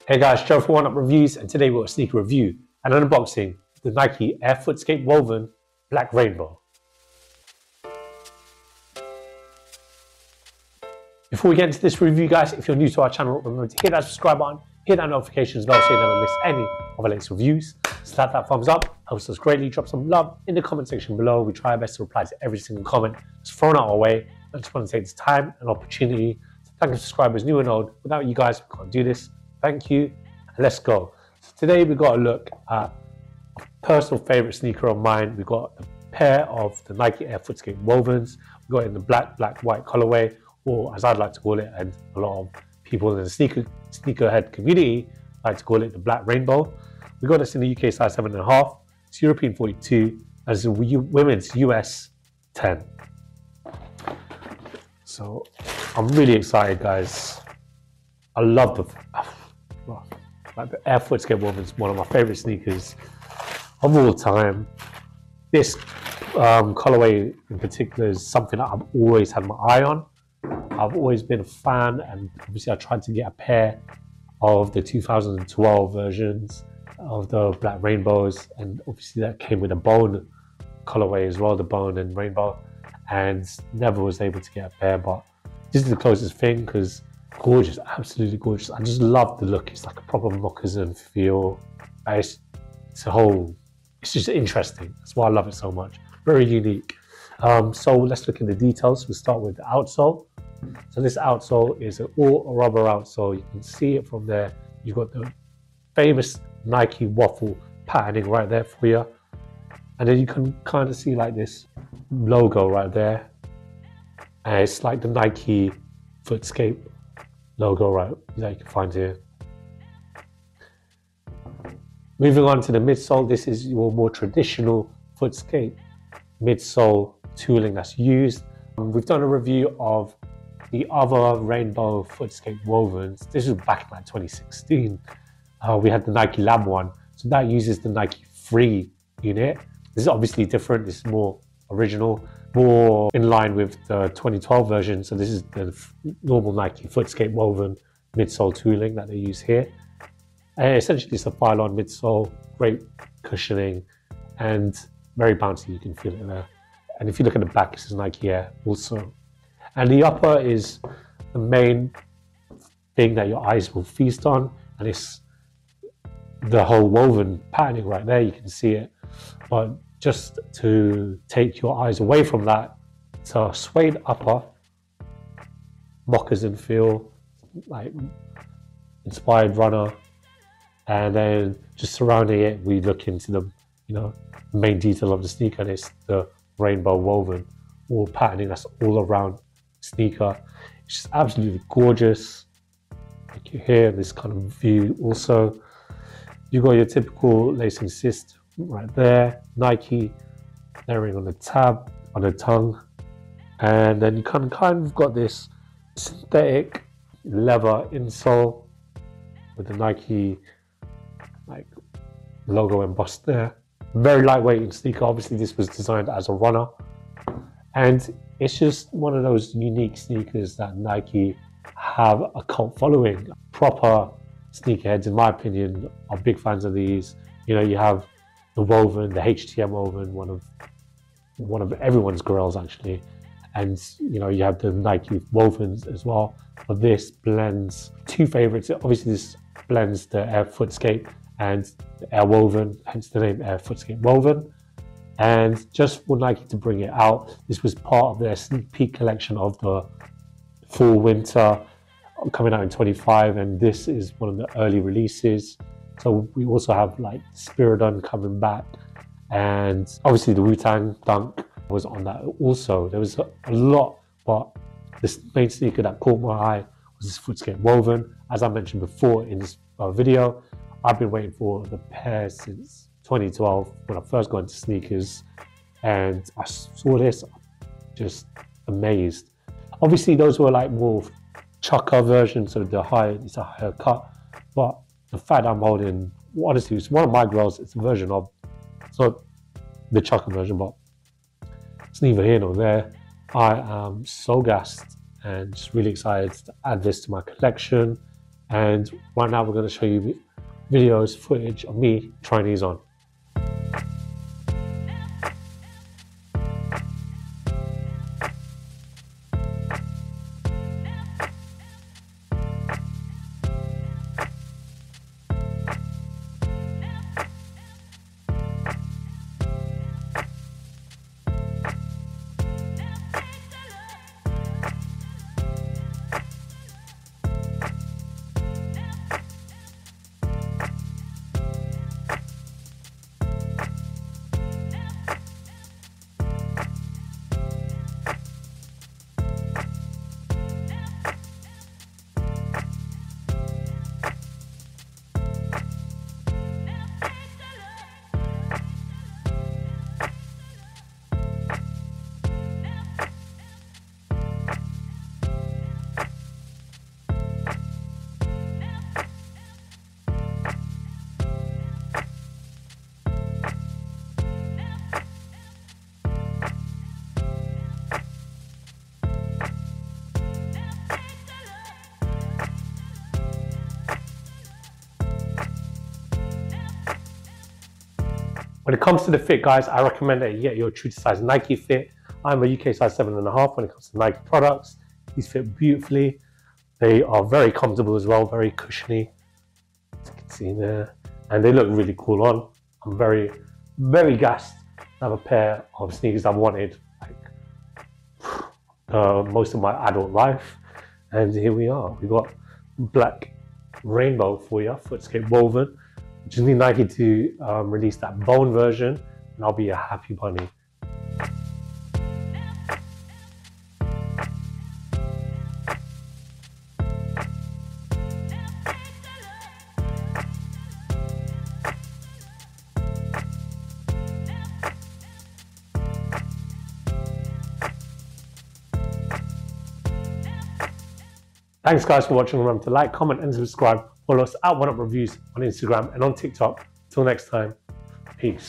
Hey guys, Gerald from Oneupreviewz, and today we've got a sneaker review and an unboxing of the Nike Air FOOTSCAPE Woven Black Rainbow. Before we get into this review guys, if you're new to our channel, remember to hit that subscribe button, hit that notifications bell so you never miss any of our latest reviews. Slap that thumbs up, helps us greatly. Drop some love in the comment section below. We try our best to reply to every single comment that's thrown out our way. I just want to take this time and opportunity to thank the subscribers new and old. Without you guys, we can't do this. Thank you, and let's go. So today we've got a look at a personal favorite sneaker of mine. We've got a pair of the Nike Air FOOTSCAPE Wovens. We've got it in the black, white colorway, or as I'd like to call it, and a lot of people in the sneakerhead community like to call it, the Black Rainbow. We got this in the UK size 7.5. It's European 42, as a women's US 10. So I'm really excited, guys. I love the Air FOOTSCAPE Woven is one of my favorite sneakers of all time. This colorway in particular is something that I've always had my eye on. I've always been a fan, and obviously I tried to get a pair of the 2012 versions of the Black Rainbows, and obviously that came with a bone colorway as well, the bone and rainbow, and never was able to get a pair, but this is the closest thing because gorgeous, absolutely gorgeous. I just love the look. It's like a proper moccasin feel. It's just interesting. That's why I love it so much. Very unique. So let's look in the details. We'll start with the outsole. So this outsole is an all rubber outsole. You can see it from there. You've got the famous Nike waffle patterning right there for you. And then you can kind of see like this logo right there. And it's like the Nike FOOTSCAPE logo right that you can find here. Moving on to the midsole, this is your more traditional FOOTSCAPE midsole tooling that's used. We've done a review of the other rainbow FOOTSCAPE Wovens. This was back in like 2016. We had the Nike Lab one, so that uses the Nike Free unit. This is obviously different. This is more original, more in line with the 2012 version. So this is the normal Nike FOOTSCAPE Woven midsole tooling that they use here. And essentially it's a pile-on midsole, great cushioning, and very bouncy. You can feel it there. And if you look at the back, it says Nike Air also. And the upper is the main thing that your eyes will feast on, and it's the whole woven patterning right there. You can see it, but just to take your eyes away from that, it's a suede upper, moccasin feel, like inspired runner, and then just surrounding it, we look into the main detail of the sneaker, and it's the rainbow woven or patterning that's all around sneaker. It's just absolutely gorgeous. Like you hear this kind of view. Also, you got your typical lacing assist right there, Nike layering on the tab, on the tongue, and then you kind of got this synthetic leather insole with the Nike like logo embossed there. Very lightweight in sneaker. Obviously this was designed as a runner, and it's just one of those unique sneakers that Nike have a cult following. Proper sneakerheads, in my opinion, are big fans of these. You know, you have the woven, the HTM woven, one of everyone's grails actually, and you know, you have the Nike wovens as well. But this blends two favorites. Obviously this blends the Air FOOTSCAPE and the Air Woven, hence the name Air FOOTSCAPE Woven. And just for Nike to bring it out, this was part of their sneak peek collection of the fall winter coming out in 25, and this is one of the early releases. So we also have like Spiridon coming back, and obviously the Wu-Tang Dunk was on that also. There was a lot, but this main sneaker that caught my eye was this FOOTSCAPE Woven. As I mentioned before in this video, I've been waiting for the pair since 2012 when I first got into sneakers, and I saw this, just amazed. Obviously those were like more chucker versions, so it's a higher cut, but the fact I'm holding, honestly, it's one of my grails. It's a version of, it's not the chucker version, but it's neither here nor there. I am so gassed and just really excited to add this to my collection. And right now we're going to show you videos, footage of me trying these on. When it comes to the fit, guys, I recommend that you get your true to size Nike fit. I'm a UK size 7.5 when it comes to Nike products. These fit beautifully. They are very comfortable as well, very cushiony, as you can see there. And they look really cool on. I'm very, very gassed to have a pair of sneakers I've wanted like most of my adult life. And here we are. We got black rainbow for you, FOOTSCAPE woven. Just need Nike to release that bone version, and I'll be a happy bunny. Thanks guys for watching. Remember to like, comment and subscribe. Follow us at Oneupreviewz on Instagram and on TikTok. Till next time, peace.